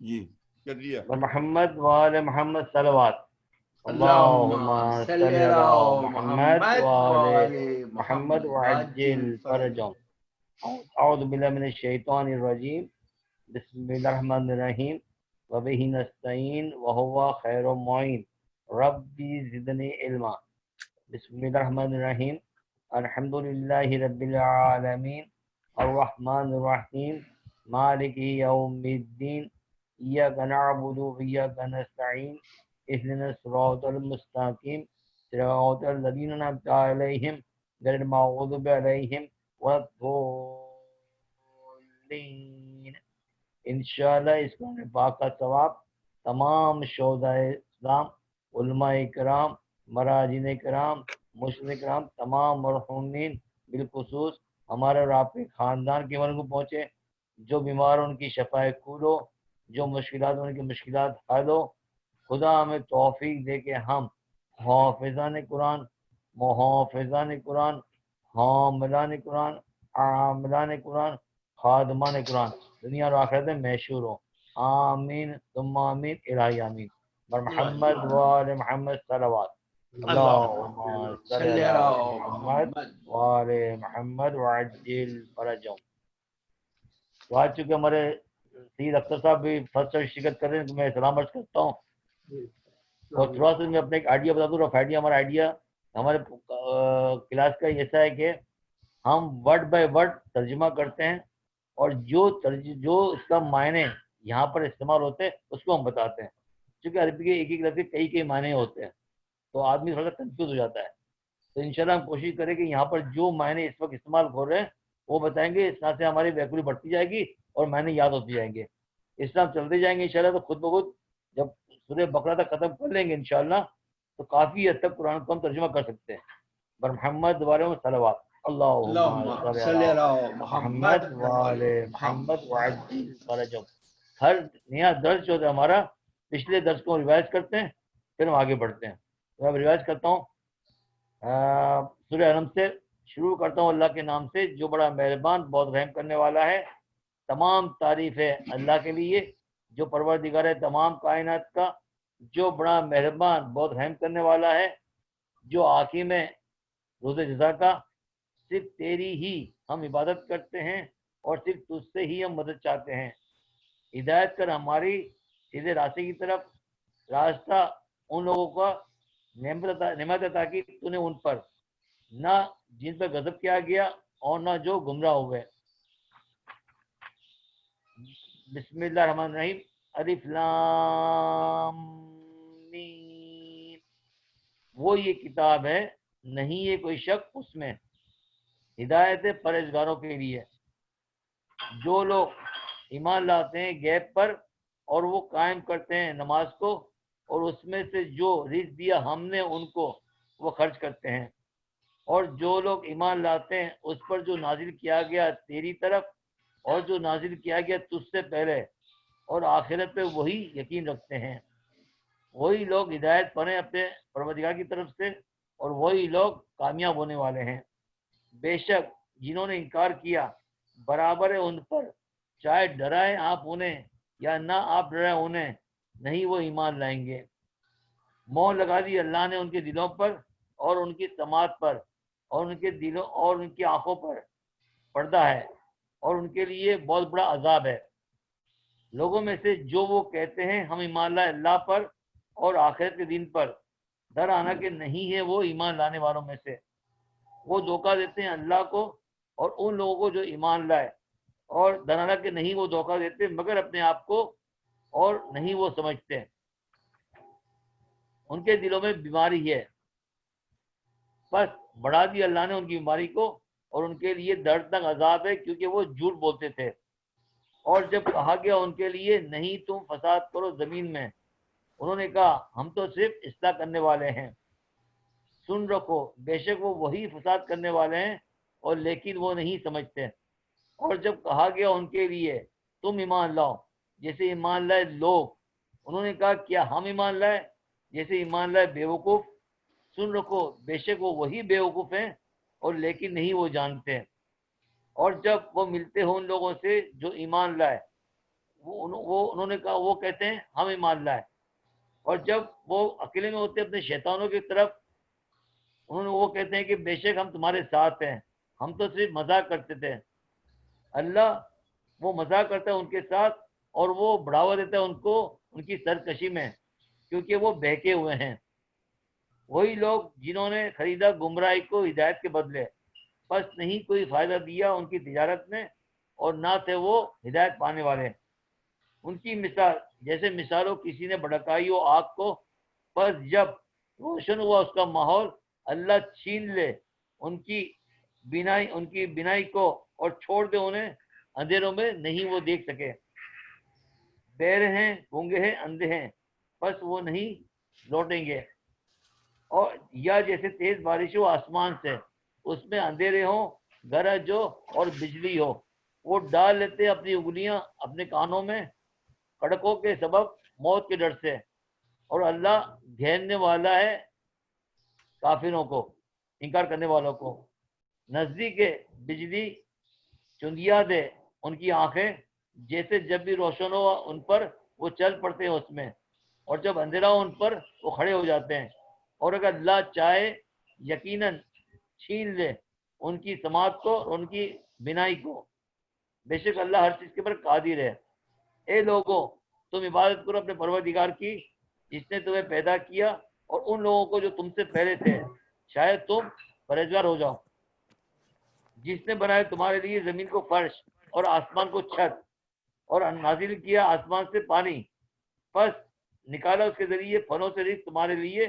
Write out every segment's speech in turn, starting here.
جی کر دیا. محمد وآل محمد صلوات. اللهم اللهم صل صل على على محمد محمد وآل وآل محمد محمد وعجل وعجل فرجهم. فرجهم. أعوذ بالله من الشيطان الرجيم. بسم الله الرحمن الرحيم. وبه نستعين وهو خير المعين. ربي زدني علما. بسم الله الرحمن الرحيم. الحمد لله رب العالمين الرحمن الرحيم مالك يوم الدين إياك نعبد وإياك نستعين اهدنا الصراط المستقيم صراط الذين أنعمت عليهم غير المغضوب عليهم ولا الضالين. انشاءاللہ اس قرآن پاک کا ثواب تمام شہداء اسلام، علماء کرام، مراجعین کرام، مرشدین کرام، تمام مرحومین بالخصوص ہمارے اور آپ کے خاندان کے ورن کو پہنچے. جو بیمار ان کی شفائے کول ہو، جو مشکلات ان کی مشکلات حل ہو. خدا ہمیں توفیق دے کہ ہم حافظان قرآن، محافظان قرآن، حاملان قرآن، عاملان قرآن، خادمان قرآن دنیا اور آخرت میں مشہور ہو. آمین ثم آمین الہی آمین. محمد وآل محمد صلوات. اللهم صل صل على على محمد محمد. وآل محمد وعجل فرجهم. تو آج چونکہ ہمارے سید اختر صاحب بھی فرسٹ شرکت کر رہے ہیں تو میں سلام عرض کرتا ہوں. اور تھوڑا سا میں اپنا ایک آئیڈیا بتا دوں. رف آئیڈیا، ہمارا آئیڈیا ہمارے کلاس کا ایسا ہے کہ ہم ورڈ بائی ورڈ ترجمہ کرتے ہیں اور جو اس کا معنی یہاں پر استعمال ہوتے ہیں اس کو ہم بتاتے ہیں. کیونکہ عربی کے ایک ایک لفظ کے کئی معنی ہوتے ہیں تو آدمی تھوڑا سا کنفیوز ہو جاتا ہے. تو انشاءاللہ ہم کوشش کریں کہ یہاں پر جو معنی اس وقت استعمال ہو رہے ہیں وہ بتائیں گے. اس طرح سے ہماری ویکولی بڑھتی جائے گی اور معنی یاد ہوتی جائیں گے. اس طرح ہم چلتے جائیں گے انشاءاللہ. تو خود بخود جب سورہ بقرہ تک ختم کر لیں گے انشاءاللہ تو کافی حد تک قرآن کو ہم ترجمہ کر سکتے ہیں. بر محمد والے صلوات. اللہم صل علی محمد والے محمد وعجل فرجهم. ہر نیا درس جو ہے ہمارا پچھلے درس کو ریوائز کرتے ہیں پھر ہم آگے بڑھتے ہیں. تو میں ریوائز کرتا ہوں. سورہ انعام سے شروع کرتا ہوں. اللہ کے نام سے جو بڑا مہربان بہت رحم کرنے والا ہے. تمام تعریف ہے اللہ کے لیے جو پروردگار ہے تمام کائنات کا، جو بڑا مہربان بہت رحم کرنے والا ہے، جو حاکم ہے روز جزا کا. صرف تیری ہی ہم عبادت کرتے ہیں اور صرف تجھ سے ہی ہم مدد چاہتے ہیں. ہدایت کر ہماری سیدھے راستے کی طرف. راستہ ان لوگوں کا نعمت عطا کی تو نے ان پر، نہ جن پر غضب کیا گیا اور نہ جو گمراہ ہوئے. بسم اللہ الرحمن الرحیم. الف لام میم. وہ یہ کتاب ہے نہیں ہے کوئی شک اس میں، ہدایت پرہیزگاروں کے لیے. جو لوگ ایمان لاتے ہیں غیب پر اور وہ قائم کرتے ہیں نماز کو اور اس میں سے جو رزق دیا ہم نے ان کو وہ خرچ کرتے ہیں. اور جو لوگ ایمان لاتے ہیں اس پر جو نازل کیا گیا تیری طرف اور جو نازل کیا گیا تجھ سے پہلے اور آخرت پہ وہی یقین رکھتے ہیں. وہی لوگ ہدایت پائیں اپنے پروردگار کی طرف سے اور وہی لوگ کامیاب ہونے والے ہیں. بے شک جنہوں نے انکار کیا برابر ہے ان پر، چاہے ڈرائیں آپ انہیں یا نہ آپ ڈرائیں انہیں، نہیں وہ ایمان لائیں گے. مہر لگا دی اللہ نے ان کے دلوں پر اور ان کی سماعت پر اور ان کے دلوں اور ان کی آنکھوں پر پردہ ہے اور ان کے لیے بہت بڑا عذاب ہے. لوگوں میں سے جو وہ کہتے ہیں ہم ایمان لائے اللہ پر اور آخرت کے دن پر، ڈر آنا کہ نہیں ہے وہ ایمان لانے والوں میں سے. وہ دھوکہ دیتے ہیں اللہ کو اور ان لوگوں کو جو ایمان لائے، اور ڈر آنا کہ نہیں وہ دھوکہ دیتے مگر اپنے آپ کو اور نہیں وہ سمجھتے. ان کے دلوں میں بیماری ہے، بس بڑھا دی اللہ نے ان کی بیماری کو اور ان کے لیے دردناک عذاب ہے کیونکہ وہ جھوٹ بولتے تھے. اور جب کہا گیا ان کے لیے نہیں تم فساد کرو زمین میں، انہوں نے کہا ہم تو صرف اصلاح کرنے والے ہیں. سن رکھو بے شک وہ وہی فساد کرنے والے ہیں اور لیکن وہ نہیں سمجھتے. اور جب کہا گیا ان کے لیے تم ایمان لاؤ جیسے ایمان لائے لوگ، انہوں نے کہا کیا ہم ایمان لائے جیسے ایمان لائے بیوقوف. سن رکھو بے شک وہ وہی بیوقوف ہیں اور لیکن نہیں وہ جانتے. اور جب وہ ملتے ہوں ان لوگوں سے جو ایمان لائے انہوں نے کہا، وہ کہتے ہیں ہم ایمان لائے، اور جب وہ اکیلے میں ہوتے اپنے شیطانوں کی طرف، وہ کہتے ہیں کہ بے شک ہم تمہارے ساتھ ہیں، ہم تو صرف مذاق کرتے تھے۔ اللہ وہ مذاق کرتا ہے ان کے ساتھ، اور وہ بڑھاوا دیتا ہے ان کو ان کی سرکشی میں، کیونکہ وہ بہکے ہوئے ہیں۔ وہی لوگ جنہوں نے خریدا گمراہی کو ہدایت کے بدلے، بس نہیں کوئی فائدہ دیا ان کی تجارت میں، اور نہ تھے وہ ہدایت پانے والے۔ ان کی مثال جیسے مثال ہو کسی نے بھڑکائی ہو آگ کو، بس جب روشن ہوا اس کا ماحول، اللہ چھین لے ان کی بینائی کو، اور چھوڑ دے انہیں اندھیروں میں، نہیں وہ دیکھ سکے۔ بہرے ہیں، گونگے ہیں، اندھے ہیں، بس وہ نہیں لوٹیں گے۔ اور یا جیسے تیز بارش ہو آسمان سے، اس میں اندھیرے ہوں، گرج ہو اور بجلی ہو، وہ ڈال لیتے اپنی انگلیاں اپنے کانوں میں کڑکوں کے سبب، موت کے ڈر سے، اور اللہ گھیرنے والا ہے کافروں کو، انکار کرنے والوں کو۔ نزدیک بجلی چندیا دے ان کی آنکھیں، جیسے جب بھی روشن ہو ان پر وہ چل پڑتے ہیں اس میں، اور جب اندھیرا ہو ان پر وہ کھڑے ہو جاتے ہیں۔ اور اگر اللہ چاہے یقیناً چھین لے ان کی سماعت کو اور ان کی بینائی کو، بے شک اللہ ہر چیز کے پر قادر ہے۔ اے لوگوں، تم عبادت کرو اپنے پروردگار کی جس نے تمہیں پیدا کیا، اور ان لوگوں کو جو تم سے پہلے تھے، شاید تم پرہیزگار ہو جاؤ۔ جس نے بنایا تمہارے لیے زمین کو فرش اور آسمان کو چھت، اور نازل کیا آسمان سے پانی، پس نکالا اس کے ذریعے پھلوں سے رزق تمہارے لیے،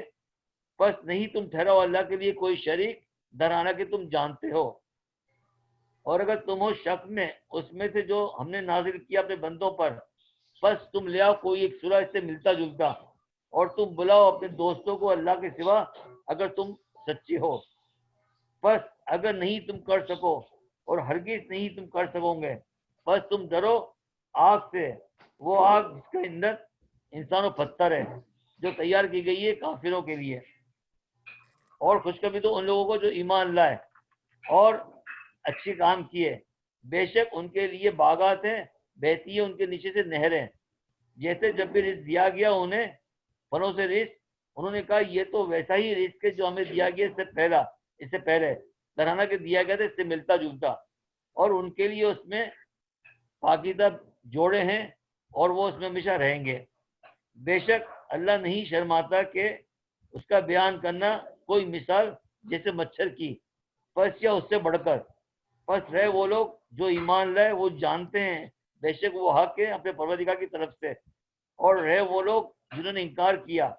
پس نہیں تم ٹھہراؤ اللہ کے لیے کوئی شریک، درانا کہ تم جانتے ہو۔ اور اگر تم ہو شک میں اس میں سے جو ہم نے نازل کیا اپنے بندوں پر، بس تم لے آؤ کوئی ایک سورہ اس سے ملتا جلتا، اور تم بلاؤ اپنے دوستوں کو اللہ کے سوا اگر تم سچے ہو۔ بس اگر نہیں تم کر سکو، اور ہرگز نہیں تم کر سکو گے، بس تم ڈرو آگ سے، وہ آگ جس کا ایندھن انسان و پتھر ہے، جو تیار کی گئی ہے کافروں کے لیے۔ اور خوشخبری تو ان لوگوں کو جو ایمان لائے اور اچھے کام کیے، بے شک ان کے لیے باغات ہیں، بہتی ہے ان کے نیچے سے نہریں۔ جیسے جب بھی رزق دیا گیا انہیں پھلوں سے رزق، انہوں نے کہا یہ تو ویسا ہی رزق ہے جو ہمیں دیا گیا اس سے پہلے، درانا کہ دیا گیا تھا اس سے ملتا جلتا، اور ان کے لیے اس میں پاکیزہ جوڑے ہیں، اور وہ اس میں ہمیشہ رہیں گے۔ بے شک اللہ نہیں شرماتا کہ اس کا بیان کرنا کوئی مثال جیسے مچھر کی، پس یا اس سے بڑھ کر، پس رہے وہ لوگ جو ایمان لائے وہ جانتے ہیں بے شک وہ حق ہے اپنے پروردگار کی طرف سے، اور رہے وہ لوگ جنہوں نے انکار کیا،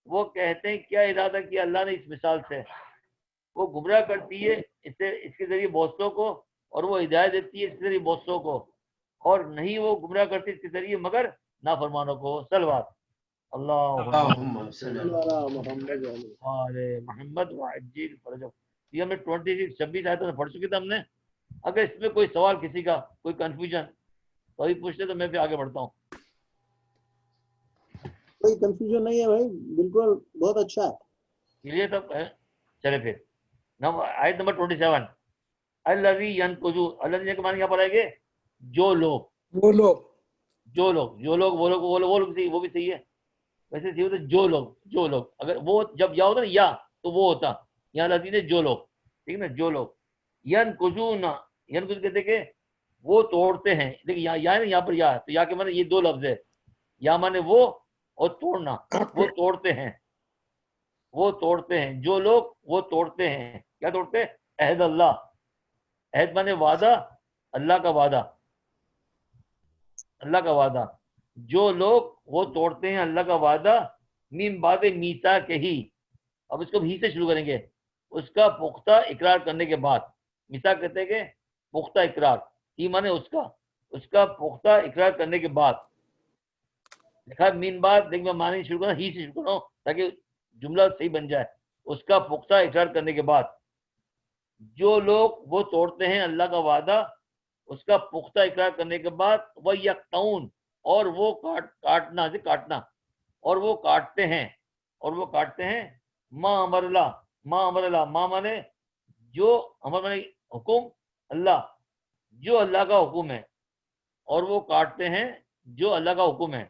وہ کہتے ہیں کیا ارادہ کیا اللہ نے اس مثال سے، وہ گمراہ کرتی ہے اس کے ذریعے بہتوں کو، اور وہ ہدایت دیتی ہے اس کے ذریعے بہتوں کو، اور نہیں وہ گمراہ کرتی اس کے ذریعے مگر نافرمانوں کو۔ صلوات اللهم صل علی محمد وعجل فرجہ۔ یہ ہم نے 26 آیتوں میں پڑھ چکے تھے ہم نے۔ اگر اس میں کوئی سوال کسی کا، کوئی کنفیوژن، تو ابھی پوچھتے تو میں بھی آگے بڑھتا ہوں۔ کوئی کنفیوژن نہیں ہے بھائی، بالکل بہت اچھا ہے۔ کلیئر سب ہے؟ چلے پھر آیت نمبر 27، الذی ینقضو، الذی کے معنی کیا پڑھائیں گے؟ جو لوگ، وہ لوگ، جو لوگ، جو لوگ، وہ لوگ، وہ لوگ صحیح، وہ بھی صحیح ہے ویسے صحیح ہوتا ہے جو لوگ، جو لوگ، اگر وہ جب یا ہوتا نا یا تو وہ ہوتا، یہاں لذین ہے جو لوگ، ٹھیک نا، جو لوگ ینقضون، ینقض کہتے کہ وہ توڑتے ہیں، دیکھیں یا ہے نا یہاں پر یا، تو یا کے معنی یہ دو لفظ ہے، یا معنی وہ اور توڑنا، وہ توڑتے ہیں، وہ توڑتے ہیں، جو لوگ وہ توڑتے ہیں، کیا توڑتے ہیں؟ عہد اللہ، عہد مانے وعدہ، اللہ کا وعدہ، اللہ کا وعدہ، جو لوگ وہ توڑتے ہیں اللہ کا وعدہ، من بعد میثاقہ کے ہی، اب اس کو بھی سے شروع کریں گے، اس کا پختہ اقرار کرنے کے بعد، میثاق کہتے ہیں کہ پختہ اقرار، ہی مانے اس کا پختہ اقرار کرنے کے بعد، لکھا من بعد، لیکن میں معنی شروع کرنا ہی سے شروع کرنا تاکہ جملہ صحیح بن جائے، اس کا پختہ اقرار کرنے کے بعد، جو لوگ وہ توڑتے ہیں اللہ کا وعدہ، اس کا پختہ اقرار کرنے کے بعد، وہ یقطعون، اور وہ کاٹنا سے کاٹنا، اور وہ کاٹتے ہیں، اور وہ کاٹتے ہیں، ما امر اللہ، ما امر اللہ، ما مانے جو، امر مانے حکم، اللہ جو اللہ کا حکم ہے، اور وہ کاٹتے ہیں جو اللہ کا حکم ہے.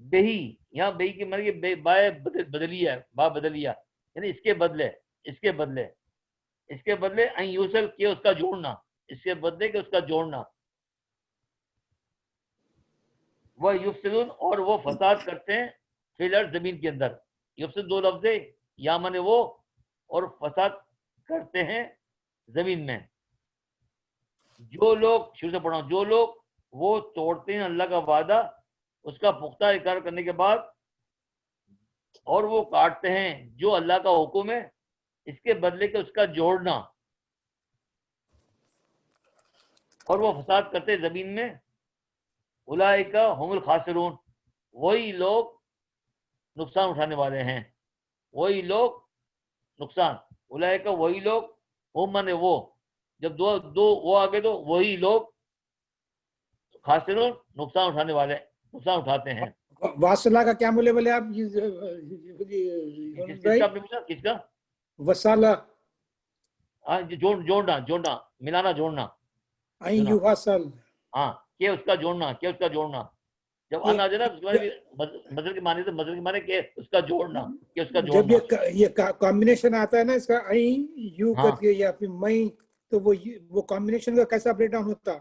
بہی یہاں بہی کی مطلب بائے بدلی ہے, با بدلیہ یعنی اس کے بدلے این یوسل کہ اس کا جوڑنا, اس کے بدلے کہ اس کا جوڑنا. وہ یفسدون اور وہ فساد کرتے ہیں فی الارض زمین کے اندر. یفسد دو لفظ ہے, یا مانے وہ اور فساد کرتے ہیں زمین میں. جو لوگ شروع سے پڑھا ہوں, جو لوگ وہ توڑتے ہیں اللہ کا وعدہ اس کا پختہ اقرار کرنے کے بعد, اور وہ کاٹتے ہیں جو اللہ کا حکم ہے اس کے بدلے کے اس کا جوڑنا, اور وہ فساد کرتے ہیں زمین میں. اولئک هم الخاسرون, وہی لوگ نقصان اٹھانے والے ہیں, وہی لوگ نقصان. اولئک وہی لوگ, ہم مانے وہ, جب دو وہ آگے تو وہی لوگ, خاسرون نقصان اٹھانے والے, نقصان اٹھاتے ہیں. واصلہ کا کیا مولے بولے آپ؟ کس کا آپ نے پوچھا, کس کا؟ وصالہ جوڑنا ملانا جوڑنا. این یواصل, ہاں کہ اس کا جوڑنا, کہ اس کا جوڑنا. جب ان آ جائے نا اس کے بعد مصدر کی معنی, تو مصدر کی معنی کہ اس کا جوڑنا, کہ اس کا جب جوڑنا. یہ کمبینیشن آتا ہے نا اس کا این یو ہاں. کر کے یا پھر میں, تو وہ کمبینیشن کا کیسا بریک ڈاؤن ہوتا؟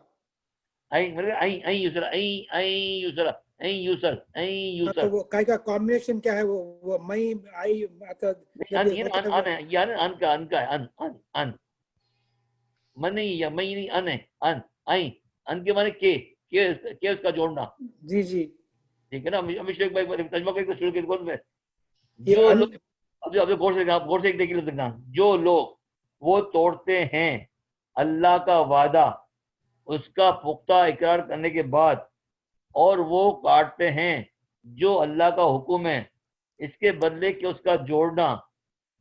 تو وہ کائی کا کمبینیشن کیا ہے؟ وہ میں آئی آتا ان کے معنی کہ اس کا جوڑنا. جی جی ٹھیک ہے نا. ترجمہ کر کے شروع کے کون میں جو لوگ, اب غور سے ایک دیکھ لیتے, جو لوگ وہ توڑتے ہیں اللہ کا وعدہ اس کا پختہ اقرار کرنے کے بعد, اور وہ کاٹتے ہیں جو اللہ کا حکم ہے اس کے بدلے کہ اس کا جوڑنا,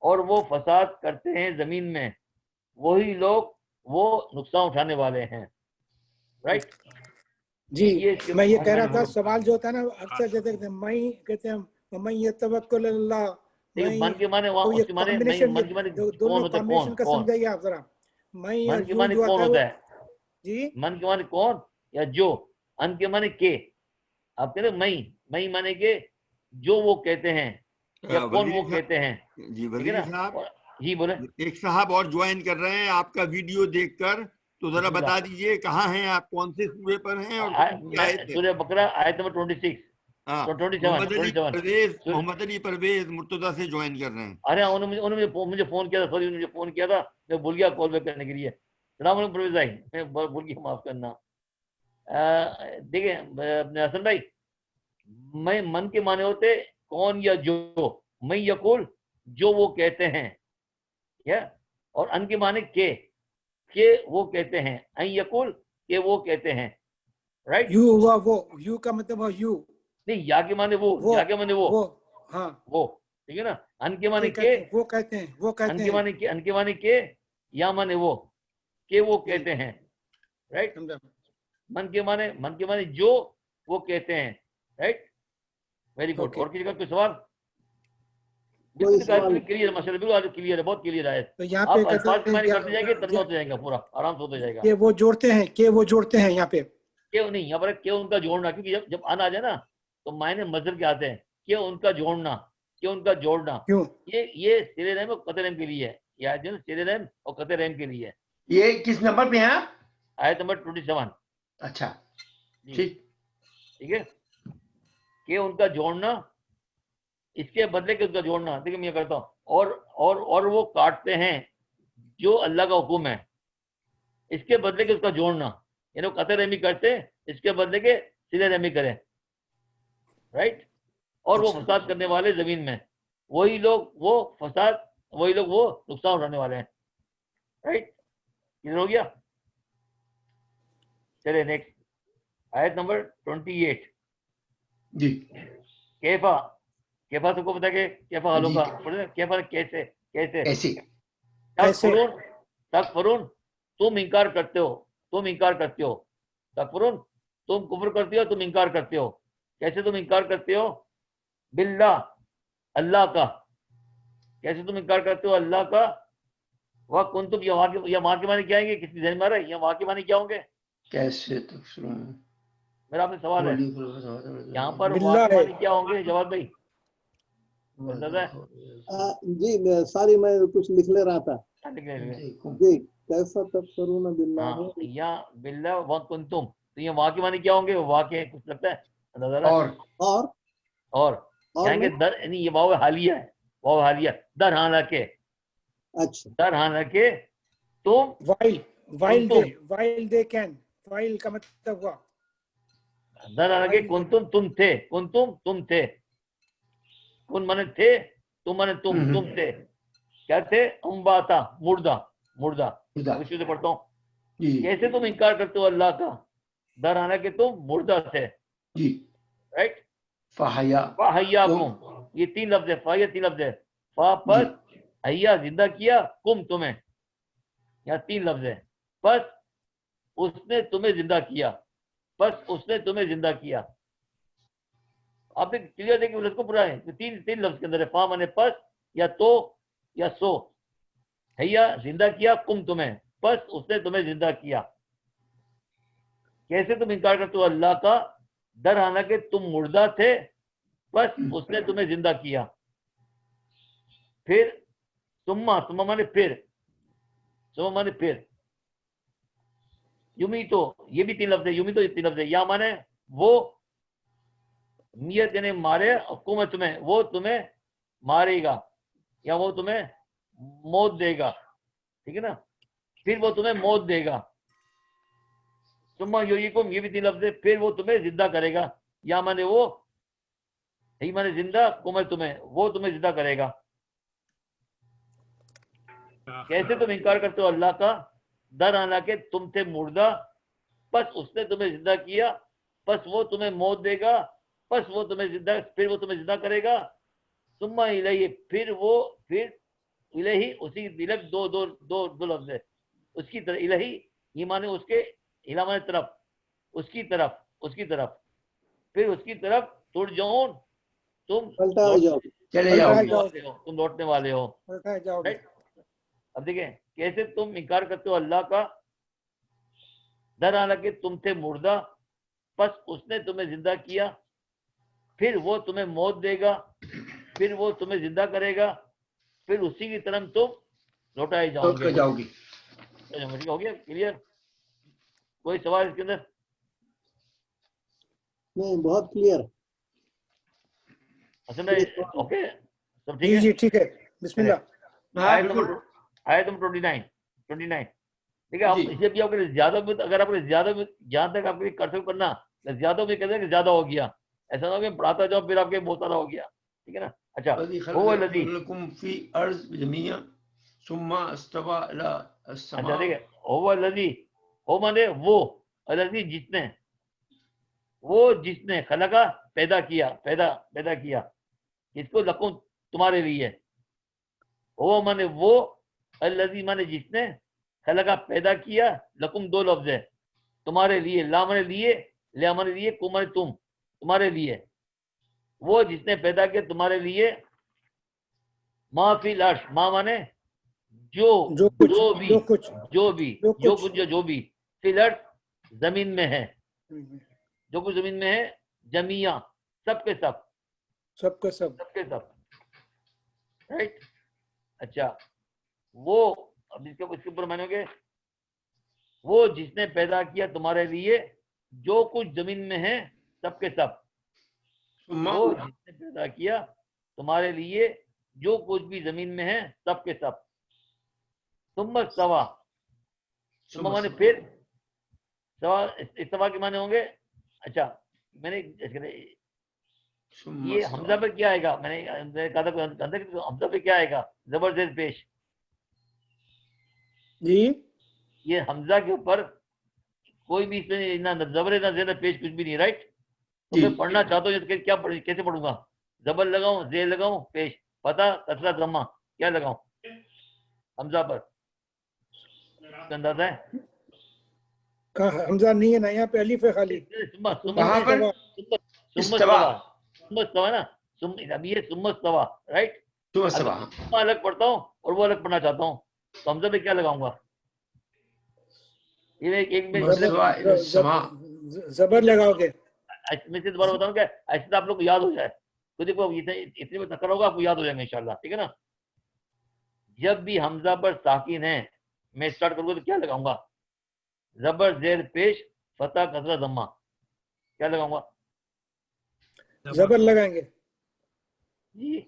اور وہ فساد کرتے ہیں زمین میں, وہی لوگ وہ نقصان اٹھانے والے ہیں. رائٹ جی. میں یہ کہہ رہا تھا سوال جو ہوتا ہے نا اکثر جیسے میں کہتے ہیں میں یتوکل اللہ, من کے معنی دونوں کمبینیشن کا سمجھائیے آپ ذرا. میں من کے معنی کون ہوتا ہے؟ جی من کے معنی کون یا جو, ان کے معنی کے. آپ کہتے ہیں میں معنی کہ جو وہ کہتے ہیں یا کون وہ کہتے ہیں. جی وزیر صاحب, جی بولیں. ایک صاحب اور جوائن کر رہے ہیں آپ کا ویڈیو دیکھ کر, تو ذرا بتا دیجئے کہاں ہیں آپ, کون سے سورے پر ہیں اور سورہ بقرہ آیت نمبر 26. محمد علی پرویز مرتضیٰ سے جوائن کر رہے ہیں. ارے انہوں نے مجھے فون کیا تھا, مجھے فون کیا تھا, میں بھول گیا کال بیک کرنے کے لیے. السلام علیکم پرویز بھائی, میں بھول گیا, معاف کرنا. دیکھیں اپنے حسن بھائی, میں من کے معنی ہوتے کون یا جو, میں یقول جو وہ کہتے ہیں, اور ان کے معنی کہ وہ کہتے ہیں, این یقول کہ وہ کہتے ہیں. رائٹ, یو ہوا وہ, یو کا مطلب یو نہیں, یا کے معنی وہ, یا کے معنی وہ, ہاں وہ, ٹھیک ہے نا. ان کے معنی وہ کہتے ہیں, وہ کہتے ہیں, ان کے معنی کہ, یا معنی وہ کہ وہ کہتے ہیں. رائٹ, من کے معنی جو وہ کہتے ہیں. Right, very good. اور کسی کا کوئی سوال؟ کلیئر مسئلہ, بالکل کلیئر ہے, بہت کلیئر ہے. تو یہاں آپ پہ الفاظ کی معنی کرتے جائیں گے, ترجمہ ہوتے جائے گا, پورا آرام سے ہوتا جائے گا. کہ وہ جوڑتے ہیں, کہ وہ جوڑتے ہیں, یہاں پہ کہ نہیں, یہاں پر کہ ان کا جوڑنا, کیونکہ جب آنا آ جائے نا تو معنی مصدر کے آتے ہیں, کہ ان کا جوڑنا, کہ ان کا جوڑنا. کیوں؟ یہ سیر رحم اور قطع رحم کے لیے ہے, یہ جو سیر رحم اور قطع رحم کے لیے ہے. یہ کس نمبر پہ ہیں آپ؟ آیت نمبر 27. اچھا ٹھیک ہے, کہ ان کا جوڑنا اس کے بدلے کہ اس کا جوڑنا. دیکھیں میں یہ کرتا ہوں, اور وہ کاٹتے ہیں جو اللہ کا حکم ہے اس کے بدلے کہ اس کا جوڑنا, یعنی وہ قطع رحمی کرتے اس کے بدلے کے صلہ رحمی کریں. رائٹ, اور وہ فساد کرنے والے زمین میں, وہی لوگ وہ فساد, وہی لوگ وہ نقصان اٹھانے والے ہیں. رائٹ, کلیئر ہو گیا؟ چلے نیکسٹ آیت نمبر 28. جی کیفا, کیفا سب کو پتا کہ کیفا حالوں کا, کیفا کیسے, ایسی تکفرون تم انکار کرتے ہو, تکفرون تم کفر کرتے ہو, تم انکار کرتے ہو. کیسے تم انکار کرتے ہو؟ باللہ, اللہ کا. کیسے تم انکار کرتے ہو اللہ کا؟ وہ کنتم, یا وہاں کے معنی کیا آئیں گے؟ کس کی ذہن میں آ رہا ہے, یا وہاں کے معنی کیا ہوں گے؟ کیسے میرا آپ سے سوال ہے یہاں پر باللہ واقع ہے۔ معنی کیا ہوں گے جواد بھائی؟ جی ساری میں کچھ لکھ لے رہا تھا جی کیسا تکفرون باللہ ہاں یا باللہ و کنتم، تو یہ واقع معنی کیا ہوں گے؟ واقع کچھ لگتا ہے اندازہ ہے؟ اور اور کہیں گے در، یعنی یہ واو حالیہ ہے، واو حالیہ، در حالانکہ، اچھا در حالانکہ تم، while they can، while کا مطلب ہوا در حالانکہ کنتم تم تھے، کنتم تم تھے، کن منے تھے، تم منے تم تھے، کیا تھے؟ امباتا، مردہ، مردہ۔ اب اس سے پڑھتا ہوں، جی کیسے تم انکار کرتے ہو اللہ کا در حالانکہ تم مردہ تھے، جی رائٹ؟ فحیا فحیاکم، یہ تین لفظ ہے، فا یہ تین لفظ ہے، فا پس، حیا زندہ کیا، کم تمہیں، یہاں تین لفظ ہے، پس اس نے تمہیں زندہ کیا، پس اس نے تمہیں زندہ کیا۔ آپ ایک کلیئر دیکھیں لفظ کو پورا ہے، تین لفظ کے اندر ہے، فا مانے پس یا تو یا سو، حیا زندہ کیا، کم تمہیں، پس اس نے تمہیں زندہ کیا۔ کیسے تم انکار کرتے ہو اللہ کا در حالانکہ تم مردہ تھے، بس اس نے تمہیں زندہ کیا۔ پھر سما مانے پھر، سما مانے پھر، یومی تو یہ بھی تین لفظ ہے، یومی تو یہ تین لفظ ہے، یا مانے وہ، نیت یعنی مارے، حکومت تمہیں، وہ تمہیں مارے گا یا وہ تمہیں موت دے گا، ٹھیک ہے نا؟ پھر وہ تمہیں موت دے گا، سما یحییکم یہ بھی تین لفظ ہے، پھر وہ تمہیں زندہ کرے گا، یا مانے وہ، یہی مانے زندہ، کمر تمہیں، وہ تمہیں زندہ کرے گا۔ کیسے تم انکار کرتے ہو اللہ کا در حالانکہ تم تھے مردہ، پس اس نے تمہیں زندہ کیا، پس وہ تمہیں موت دے گا، پس وہ تمہیں زندہ، پھر وہ تمہیں زندہ کرے گا، ثم الیہ پھر وہ، پھر الہی اسی دلک دو لفظ ہے، اس کی طرف، الہی یہ مانے اس کے، الہ مانے طرف، اس کی طرف، اس کی طرف، پھر اس کی طرف ترجعون تم پلٹا ہو جاؤ چلے جاؤ گے۔ تم لوٹنے والے ہو۔ جاؤ گے۔ اب دیکھیں کیسے تم انکار کرتے ہو اللہ کا در حالانکہ تم تھے مردہ، پس اس نے تمہیں زندہ کیا، پھر وہ تمہیں موت دے گا، پھر وہ تمہیں زندہ کرے گا، پھر اسی کی طرف تم لوٹائے جاؤ لوٹ گے۔ کے جاؤ گی۔ ہو گیا کلیئر؟ کوئی سوال اس کے اندر؟ نہیں بہت کلیئر اصل میں اوکے سب ٹھیک جی ہے؟ جی ٹھیک ہے، بسم اللہ۔ ہاں بالکل آیت نمبر 29 ٹھیک ہے؟ ہم جی۔ اسے بھی آپ نے زیادہ بھی، اگر آپ نے زیادہ بھی جہاں تک آپ کے لیے کر کرنا زیادہ بھی کہتے ہیں کہ زیادہ ہو گیا، ایسا نہ ہو کہ پڑھاتا جاؤ پھر آپ کے بہت سارا ہو گیا، ٹھیک ہے نا؟ اچھا هو الذی، خلقکم فی ارض جميعا ثم استوى الى اچھا السماء۔ ٹھیک ہے، هو الذی، ہو مانے وہ، الذی جس نے، وہ جس نے، خلقہ پیدا کیا، پیدا کیا، جس کو لکم تمہارے لیے، وہ مانے وہ، الذی مانے جس نے، خلقہ پیدا کیا، لکم دو لفظ ہے، تمہارے لیے، لا مانے لیے، لیا مانے لیے، کو مانے تم، تمہارے لیے، وہ جس نے پیدا کیا تمہارے لیے، ما فی الارض، ما مانے جو بھی، جو بھی فی الارض زمین میں ہے، جو کچھ زمین میں ہے، جمیع سب کے سب، سب کا سب، سب کے سب، رائٹ؟ اچھا وہ، اب اس کے اوپر مانو گے، وہ جس نے پیدا کیا تمہارے لیے جو کچھ زمین میں ہے سب کے سب، وہ جس نے پیدا کیا تمہارے لیے جو کچھ بھی زمین میں ہے سب کے سب، ثم استوى، ثم مانے پھر، سوا استوا کے معنی ہوں گے، اچھا میں نے یہ حمزہ پہ کیا آئے گا، میں نے کہا تھا حمزہ پہ کیا آئے گا، زبردست پیش، جی یہ حمزہ کے اوپر کوئی بھی اس میں نہ زبر نہ زیر پیش کچھ بھی نہیں، رائٹ؟ تو میں پڑھنا چاہتا ہوں کہ کیا کیسے پڑھوں گا؟ زبر لگاؤں، زیر لگاؤں، پیش، پتہ، کسرہ، ضمہ، کیا لگاؤں حمزہ پر؟ اندازہ ہے؟ کہاں حمزہ نہیں ہے نا، یہاں پہ الف ہے خالی۔ کہاں پر؟ استوا نا، اب یہ ثم استوا، رائٹ؟ ثم استوى، ثم الگ پڑھتا ہوں اور وہ الگ پڑھنا چاہتا ہوں، تو حمزہ پہ کیا لگاؤں گا؟ یہ ایک میں استوى الى السماء، زبر لگاؤ گے، میں سے دوبارہ بتاؤں کہ ایسے تو آپ لوگ کو یاد ہو جائے تو دیکھو اتنے میں تکرر ہوگا آپ کو یاد ہو جائیں گے انشاءاللہ, ٹھیک ہے نا. جب بھی حمزہ پر ساکن ہے میں اسٹارٹ کروں گا تو کیا لگاؤں گا؟ زبر زیر پیش فتح کسرہ ضمہ. کیا لگاؤں گا؟ زبر لگائیں گے. جی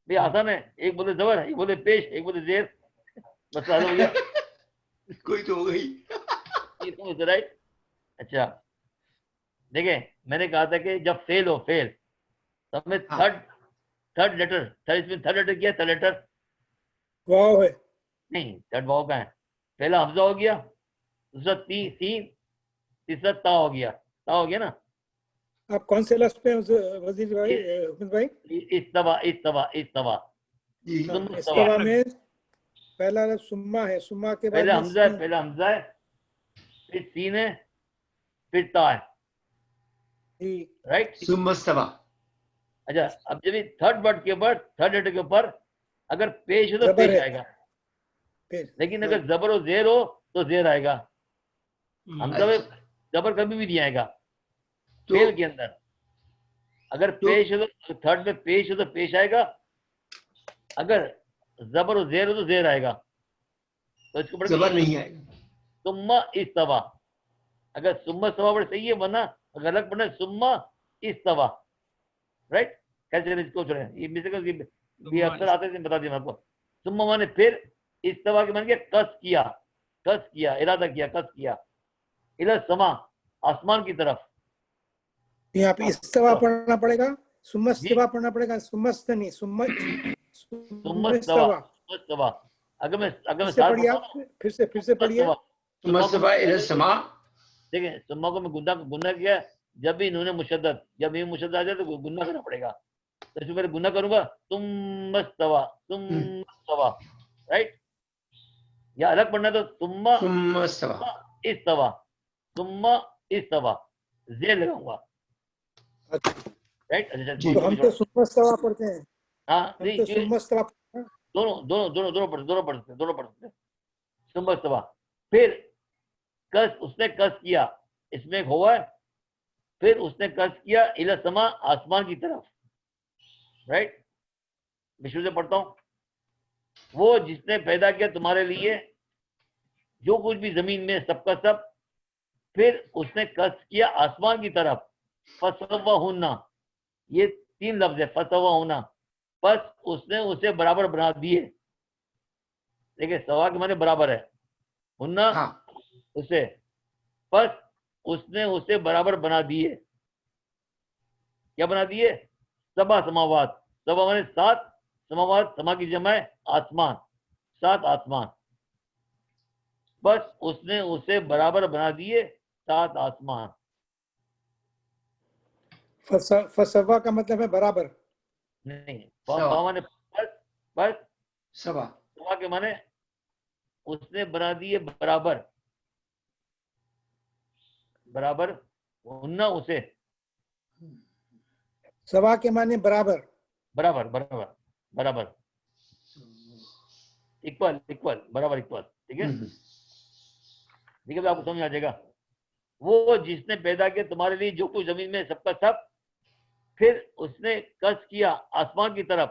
بھئی آسان ہے, ایک بولے زبر ایک بولے پیش ایک بولے زیر, بس حل ہو گیا. کوئی تو ہو گئی. رائٹ. اچھا دیکھیں میں نے کہا تھا کہ جب فیل ہو فیل تو ہمیں تھرڈ لیٹر تھرڈ لیٹر کیا, تھرڈ لیٹر واو ہے. نہیں, تھرڈ واو کا ہے. پہلا حمزہ ہو گیا, دوسرا سین, تیسرا تا ہو گیا. تا ہو گیا نا. آپ کون سے لفظ پہ وزیر بھائی حمید بھائی؟ استوا استوا استوا. جی استوا میں پہلا لفظ سما ہے, سما کے بعد پہلا حمزہ ہے, پہلا حمزہ ہے, پھر سین ہے, پھر تا ہے. رائٹ. ثم استوى. اچھا اب جب تھرڈ ورڈ کے اوپر تھرڈ لیٹر کے اوپر اگر پیش ہو تو زبر پیش ہے. آئے گا, لیکن اگر زبر و زیر ہو تو زیر آئے گا. حمزہ میں زبر کبھی بھی نہیں آئے گا فیل کے اندر. اگر پیش ہو تو تھرڈ میں پیش ہو تو پیش آئے گا, اگر زبر و زیر ہو تو زیر آئے گا. تو اس کو پڑھ زبر نہیں آئے گا. ثم استوى. اگر ثم استوى پڑھ صحیح ہے, ورنہ اگر الگ پڑھنا ثم استوى. رائٹ. کیسے اس کو چھوڑیں, یہ مسٹیک بھی اکثر آتے تھے, بتا دیا میں آپ کو. ثم مانے پھر, استوى کے معنی کیا, قصد کیا, قصد کیا, ارادہ کیا, قصد کیا. الی السما, آسمان کی طرف. یہاں پہ استوا پڑھنا پڑے گا, ثم استوا پڑھنا پڑے گا, ثم نہیں ثم استوا. استوى. اگر میں پڑھیے آپ, پھر سے پڑھیے. ثم استوى الى السماء. دیکھیں سما کو میں گنہ کیا, جب بھی انہوں نے مشدد, جب یہ مشدد آ جائے تو گنہ کرنا پڑے گا. تو اس میں پہلے گنہ کروں گا, ثم استوى, ثم استوى. رائٹ. یا الگ پڑھنا تو ثم استوى. استوى, ثم استوى, زیر لگاؤں گا. رائٹ. تو ہم تو ثم استوا پڑھتے ہیں. ہاں ہم تو ثم استوا دونوں پڑھتے. ثم استوى. پھر کس, اس نے کس کیا, اس میں ایک ہوا ہے, پھر اس نے کس کیا الی السما, آسمان کی طرف. رائٹ. میں شروع سے پڑھتا ہوں. وہ جس نے پیدا کیا تمہارے لیے جو کچھ بھی زمین میں سب کا سب, پھر اس نے کس کیا آسمان کی طرف. فسواہن, یہ 3 لفظ ہے, فسواہن. پس اس نے اسے برابر بنا دیے. دیکھیں سوا کے معنی برابر ہے, ہننا اسے, پس اس نے اسے برابر بنا دیے. کیا بنا دیے؟ 7 سماوات. سبا مانے 7 سماوات, سما کی جمع ہے آسمان, 7 آسمان. بس اس نے اسے برابر بنا دیے 7 آسمان. فسوا کا مطلب ہے برابر نہیں, مانے بس سوا. سما کے مانے اس نے بنا دیے برابر, برابر ہننا اسے. سوا کے معنی برابر, برابر برابر برابر, اکول اکول, برابر اکول. ٹھیک ہے, ٹھیک ہے, آپ کو سمجھ آ جائے گا. وہ جس نے پیدا کیا تمہارے لیے جو کچھ زمین میں سب کا سب, پھر اس نے کس کیا آسمان کی طرف,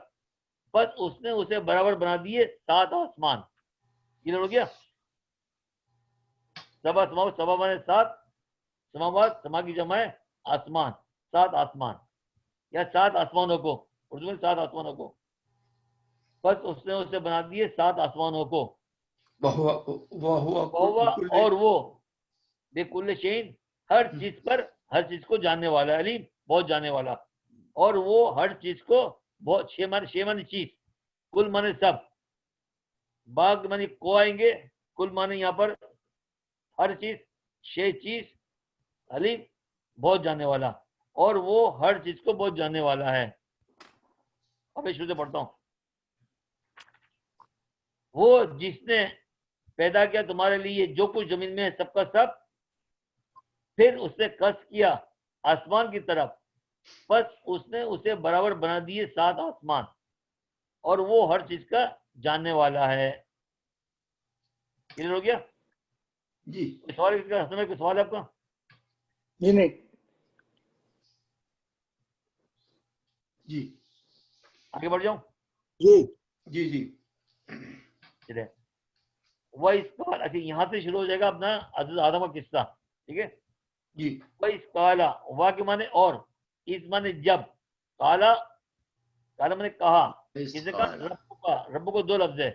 بس اس نے اسے برابر بنا دیے 7 آسمان. کلیئر ہو گیا؟ سبا سماوات, سبا مانے 7 سماوات, سما کی جمع ہے آسمان, 7 آسمان یا 7 آسمانوں کو, اردو میں 7 آسمانوں کو. بس اس نے اسے بنا دیے 7 آسمانوں کو. اور وہ بے کل شیء, ہر چیز پر, ہر چیز کو جاننے والا, علیم بہت جاننے والا. اور وہ ہر چیز کو بہت, شے مانے چیز, کل مانے سب, باغ مانے کو آئیں گے, کل مانے یہاں پر ہر چیز, شے چیز, علیم بہت جاننے والا, اور وہ ہر چیز کو بہت جاننے والا ہے. اب شروع سے پڑھتا ہوں. وہ جس نے پیدا کیا تمہارے لیے جو کچھ زمین میں ہے سب کا سب, پھر اس نے کس کیا آسمان کی طرف, بس اس نے اسے برابر بنا دیے 7 آسمان, اور وہ ہر چیز کا جاننے والا ہے. کلیئر ہو گیا؟ جی. سوال حسن میں کوئی سوال ہے آپ کا؟ جی نہیں. جی آگے بڑھ جاؤں. جی جی جی چلے وہ اس کا اچھا یہاں سے شروع ہو جائے گا اپنا حضرت آدم کا قصہ. ٹھیک ہے. جی وہ اس کالا وا کے مانے اور, اس مانے جب, کالا کالا مانے کہا. کس نے کہا؟ رب کا. رب کو دو لفظ ہے,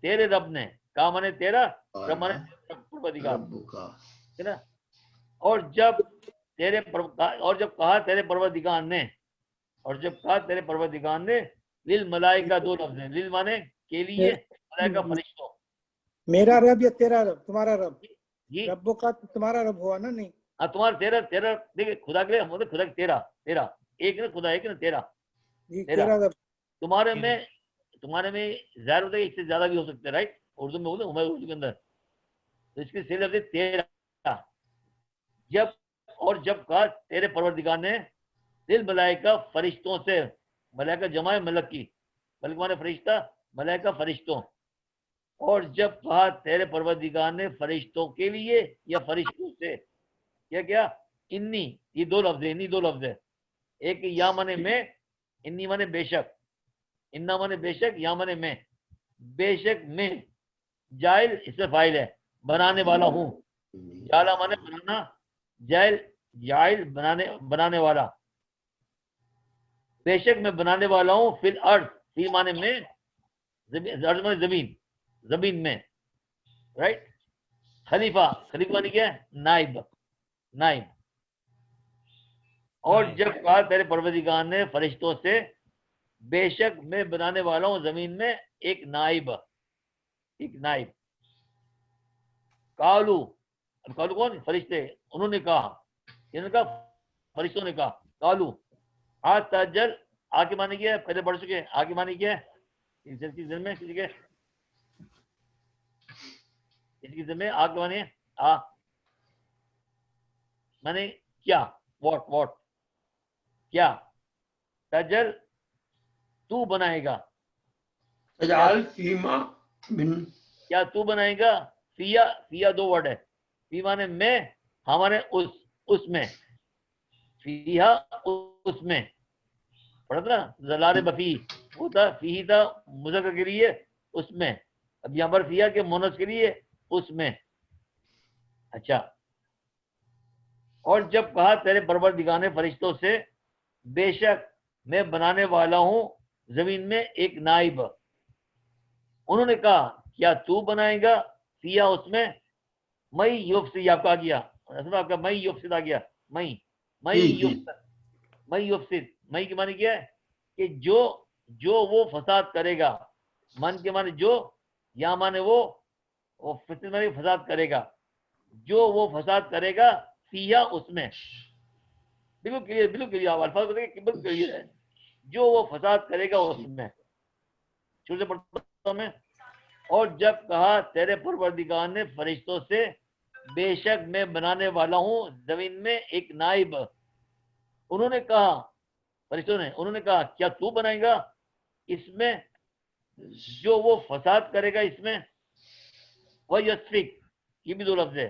تیرے رب نے, کہا مانے تیرا, رب مانے پروردگار. رب کا ہے نا. اور جب اور جب کہا تیرے پروردگار نے, اور جب کہا تیرے پروردگار نے, لیل ملائکہ دو لفظ ہیں, لیل مانے کے لیے, ملائکہ فرشتوں. میرا رب یا تیرا رب؟ تمہارا رب. جی رب کا تمہارا رب ہوا نا. نہیں ہاں تمہارا تیرا دیکھیں خدا کے لیے ہم خدا تیرا تیرا ایک نا خدا ایک نا تیرا جی تیرا تیرا رب. تمہارے میں ظاہر ہوتا ہے ایک سے زیادہ بھی ہو سکتے ہیں, رائٹ. اردو میں بولتے اردو کے اندر تو اس کی صحیح لفظ ہے تیرا. جب اور جب کہا تیرے پروردگار نے, دل ملائکہ فرشتوں سے, ملائکہ جمع ہے ملک کی, ملک مانے فرشتہ, ملائکہ فرشتوں. اور جب کہا تیرے پروردگار نے فرشتوں کے لیے یا فرشتوں سے, کیا انی, یہ دو لفظ ہے, انی دو لفظ ہے. ایک یا مانے میں, انی مانے بے شک, انا مانے بے شک, یا مانے میں. بے شک میں, جائل اس سے فائل ہے, بنانے والا ہوں. جالا مانے بنانا, جائل بنانے والا. بے شک میں بنانے والا ہوں, فی الارض, فی مانے میں, ارض مانے زمین, زمین میں, رائٹ. خلیفہ, خلیفہ مانے کیا ہے؟ نائب, نائب. اور جب کہا تیرے پروردگار نے فرشتوں سے, بے شک میں بنانے والا ہوں زمین میں ایک نائب, ایک نائب. کالو, اب کالو کون؟ فرشتے. انہوں نے کہا, انہوں نے کہا, فرشتوں نے کہا, کالو آتاجل, آ کے معنی کیا ہے؟ پہلے پڑھ چکے. آ کے معنی کیا ہے؟ اس کی ذمہ میں کسی کے, اس کی ذمہ آ کے معنی ہے آ معنی کیا, واٹ کیا. تجل تو بنائے گا, تجعل فیما من کیا تو بنائے گا. فیا دو ورڈ ہے, فی مانے میں, ہمارے اس میں, فیہا اس میں, پڑھا تھا نا زلال بفی, وہ تھا فی تھا مذکر کے لیے اس میں, اب یہاں پر فیہا کے مونس کے لیے اس میں. اچھا. اور جب کہا تیرے پروردگار نے فرشتوں سے, بے شک میں بنانے والا ہوں زمین میں ایک نائب. انہوں نے کہا کیا تو بنائے گا, فیا اس میں, مئی یفسد, آپ کا گیا آپ کا مئی یفسد آ گیا, مئی یفسد, مئی کے معنی کیا ہے کہ جو وہ فساد کرے گا. من کے معنی جو, یا معنی وہ فساد کرے گا, جو وہ فساد کرے گا, فیا اس میں. بالکل کلیئر, بالکل کلیئر, الفاظ بتائیے بالکل کلیئر ہے. جو وہ فساد کرے گا اس میں. شروع سے پڑھتا ہوں میں. اور جب کہا تیرے پروردگار نے فرشتوں سے, بے شک میں بنانے والا ہوں زمین میں ایک نائب. انہوں نے کہا, فرشتوں نے, انہوں نے کہا کیا تو بنائے گا اس میں جو وہ فساد کرے گا اس میں. وہ یسفک, یہ بھی دو لفظ ہے,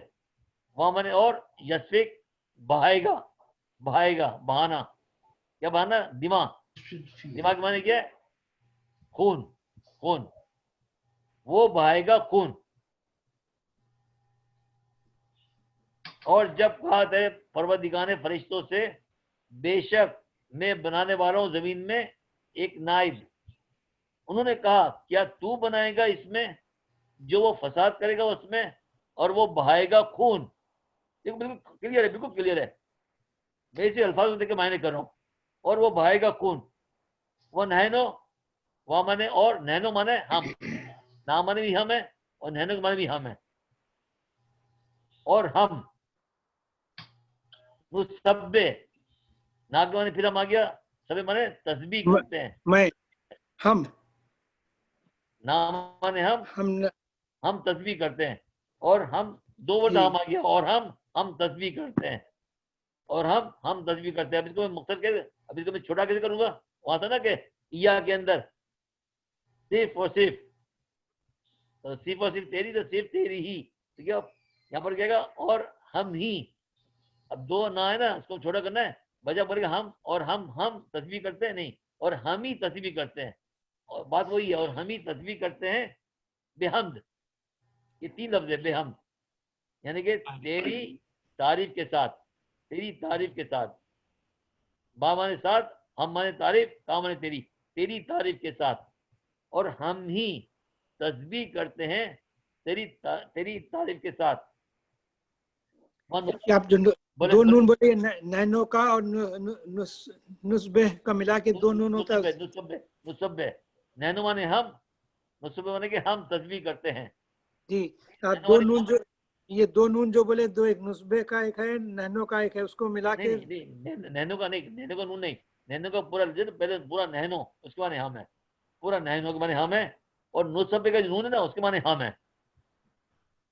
وہاں میں نے, اور یسفک بہائے گا, بہانا. کیا بہانا؟ دماغ. دماغ کے معنی کیا ہے؟ خون, خون. وہ بہائے گا خون. اور جب کہا تیرے پروردگار نے فرشتوں سے, بے شک میں بنانے والا ہوں زمین میں ایک نائب. انہوں نے کہا کیا تو بنائے گا اس میں جو وہ فساد کرے گا اس میں, اور وہ بہائے گا خون. بالکل کلیئر ہے, بالکل کلیئر ہے. میں اسی الفاظ میں کے معنی کر رہا ہوں. اور وہ بہائے گا خون. وہ نہنو, وہ مانے, اور نہنو مانے ہم, نام مانے بھی ہم ہے, اور نہنو کے مانے بھی ہم ہے. اور ہم سب ناگ مانے پھر ہم آ گیا, سب مانے تسبیح کرتے ہیں. میں, ہم, نام مانے ہم تسبیح کرتے ہیں. اور ہم دو ورڈ ہم آ گیا, اور ہم تسبیح کرتے ہیں. اور ہم تسبیح کرتے ہیں. اب اس کو میں مختصر کیسے, اب اس کو میں چھوٹا کیسے کروں گا. وہاں تھا نا کہ یا کے اندر صرف اور صرف, صرف اور صرف تیری, تو صرف تیری ہی. ٹھیک ہے, یہاں پر کہے گا اور ہم ہی. اب دو نہ ہے نا, اس کو چھوٹا کرنا ہے, بجا بولے گا ہم، اور ہم تسبیح کرتے ہیں نہیں، اور ہم ہی تسبیح کرتے ہیں، اور بات وہی ہے، اور ہم ہی تسبیح کرتے ہیں بحمد. یہ 3 لفظ ہے بحمد، یعنی کہ تیری تعریف کے ساتھ، تیری تعریف کے ساتھ. با مانے ساتھ، ہم مانے تعریف، کا مانے تیری، تیری تعریف کے ساتھ، اور ہم ہی تسبیح کرتے ہیں تیری تعریف کے ساتھ. کہ آپ جو دو نون بولے نینو کا اور نسبہ کا ملا کے 2 نون ہوتا ہے. نصبہ نینو مانے ہم، نصبہ مانے کہ ہم تسبیح کرتے ہیں. جی 2 نون جو یہ 2 نون جو بولے، 2 ایک نسبے کا ایک ہے، نینو کا ایک ہے، اس کو ملا کے نینو کا نہیں، نینو کا نون نہیں، نینو کا پورا پہلے پورا نینو، اس کے معنی ہم ہے، پورا نینو کے معنی ہم ہے، اور نصبہ کا جو نون ہے نا اس کے معنی ہم ہے.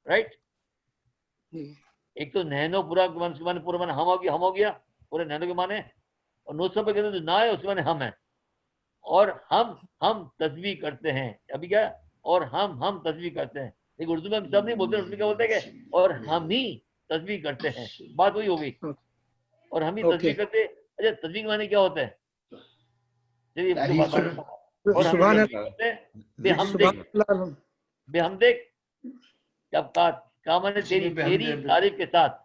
رائٹ، ایک تو نینو پورا کے معنی پورا معنی ہم ہو گیا پورے نینو کے معنی، اور نصبہ کے جو نا ہے اس کے معنی ہم ہے، اور ہم تسبیح کرتے ہیں. ابھی کیا، اور ہم تسبیح کرتے ہیں. لیکن اردو میں ہم سب نہیں بولتے، اردو میں کیا بولتے ہیں کہ اور ہم ہی تسبیح کرتے ہیں. بات وہی ہو گئی، اور ہم ہی تسبیح کرتے. اچھا تسبیح کے معنی کیا ہوتا ہے؟ اور ہم سبحان تسبیح کرتے ہیں بے ہمدک، جب کا معنی تیری تعریف کے ساتھ،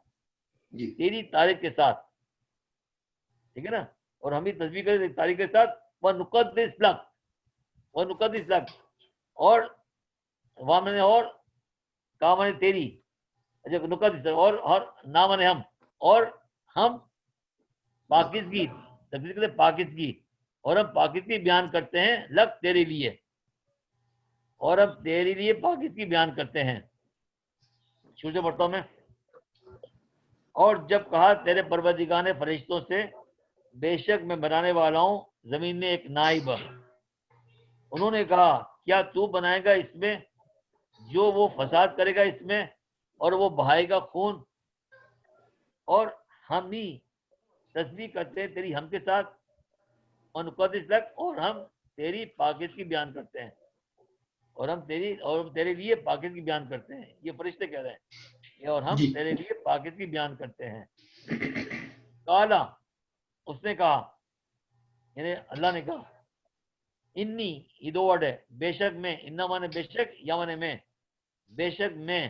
تیری تعریف کے ساتھ، ٹھیک ہے نا. اور ہم ہی تسبیح کرتے تعریف کے ساتھ. وَنُقَدِّسْ لَكَ، وَنُقَدِّسْ لَكَ، اور وا مانے اور، کا مانے تیری، اچھا نقدس، اور نا مانے ہم، اور ہم پاکیزگی، تسبیح کرتے پاکیزگی، اور ہم پاکیزگی بیان کرتے ہیں لک تیرے لیے، اور ہم تیرے لیے پاکیزگی بیان کرتے ہیں. شروع سے پڑھتا ہوں میں. اور جب کہا تیرے پروردگار نے فرشتوں سے، بے شک میں بنانے والا ہوں زمین میں ایک نائب. انہوں نے کہا کیا تو بنائے گا اس میں جو وہ فساد کرے گا اس میں، اور وہ بہائے گا خون، اور ہم ہی تسبیح کرتے ہیں تیری ہم کے ساتھ. ونقدس لک، اور ہم تیری پاکیزگی بیان کرتے ہیں، اور ہم تیرے لیے پاکیزگی بیان کرتے ہیں. یہ فرشتے کہہ رہے ہیں، اور ہم تیرے لیے پاکیزگی بیان کرتے ہیں. کالا، اس نے کہا، یعنی اللہ نے کہا، انی، یہ 2 ورڈ ہے، بے شک میں، انا مانے بے شک، یا مانے میں، بے شک میں،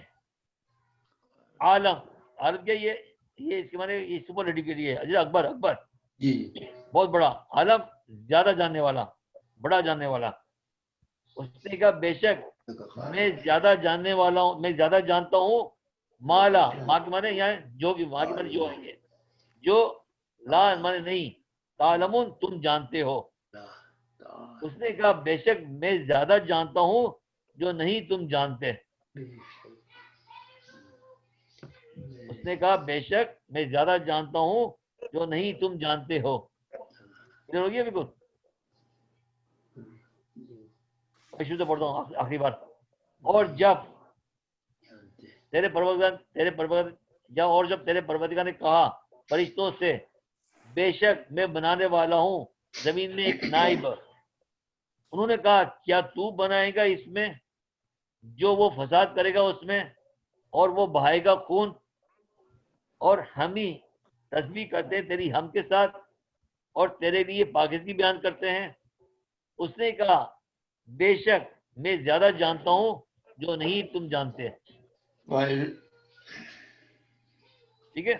عالم، عالم کیا یہ اس کے معنی یہ سپرلیٹو کے لیے اجر اکبر، اکبر بہت بڑا، عالم زیادہ جاننے والا، بڑا جاننے والا. اس نے کہا بے شک میں زیادہ جاننے والا ہوں، میں زیادہ جانتا ہوں. مالا، ماں کے معنی یہاں جو بھی، ماں کے معنی جو آئیں گے، جو لا معنی نہیں، تعلمون تم جانتے ہو. اس نے کہا بے شک میں زیادہ جانتا ہوں جو نہیں تم جانتے. اس نے کہا بے شک میں زیادہ جانتا ہوں جو نہیں تم جانتے ہو. ہو گیا بالکل. شروع سے پڑھتا ہوں آخری بار. اور جب تیرے پروردگار نے کہا فرشتوں سے، بے شک میں بنانے والا ہوں زمین میں ایک نائب. انہوں نے کہا کیا تو بنائے گا اس میں جو وہ فساد کرے گا اس میں، اور وہ بہائے گا خون، اور ہم ہی تسبیح کرتے ہیں تیری ہم کے ساتھ، اور تیرے لیے پاکیزگی بیان کرتے ہیں. اس نے کہا بے شک میں زیادہ جانتا ہوں جو نہیں تم جانتے. ٹھیک ہے،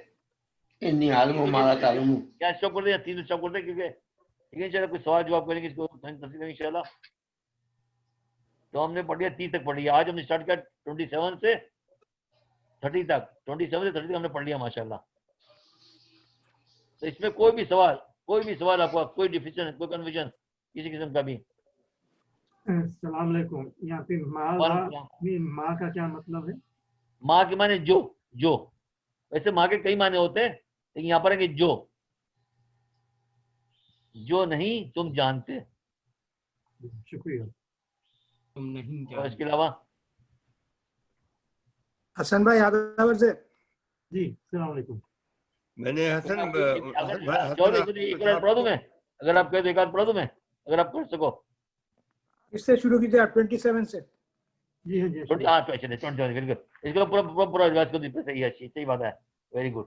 انی عالم و مالا تعلمون. کیا اسٹاپ کر دیں یا 3 اسٹاپ کر دیں؟ کیونکہ ٹھیک ہے انشاءاللہ کوئی سوال جواب کریں گے اس کو تفصیل کریں انشاءاللہ. تو ہم نے پڑھ لیا 30 تک پڑھ لیا. آج ہم نے اسٹارٹ کیا 27 سے 30 تک، 27 سے 30 تک ہم نے پڑھ لیا ماشاءاللہ. تو اس میں کوئی بھی سوال آپ کا، کوئی ڈیفیشن، کوئی کنفیوژن کسی قسم کا بھی. السلام علیکم. یہاں پہ ماں کا کیا مطلب ہے؟ ماں کے معنی جو ویسے ماں کے کئی معنی ہوتے ہیں، لیکن یہاں پر ہے کہ جو نہیں تم جانتے. شکریہ. اور اس کے علاوہ حسن بھائی آدھا سے. جی السلام علیکم. میں نے حسن ایک پڑھا دوں میں، اگر آپ کہتے ایک آدھ پڑھا دوں میں، اگر آپ کر سکو. اس سے شروع کیجیے آپ 27 سے. جی ہاں جی. اس کا پورا صحیح ہے، صحیح بات ہے. Very good.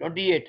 28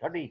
30।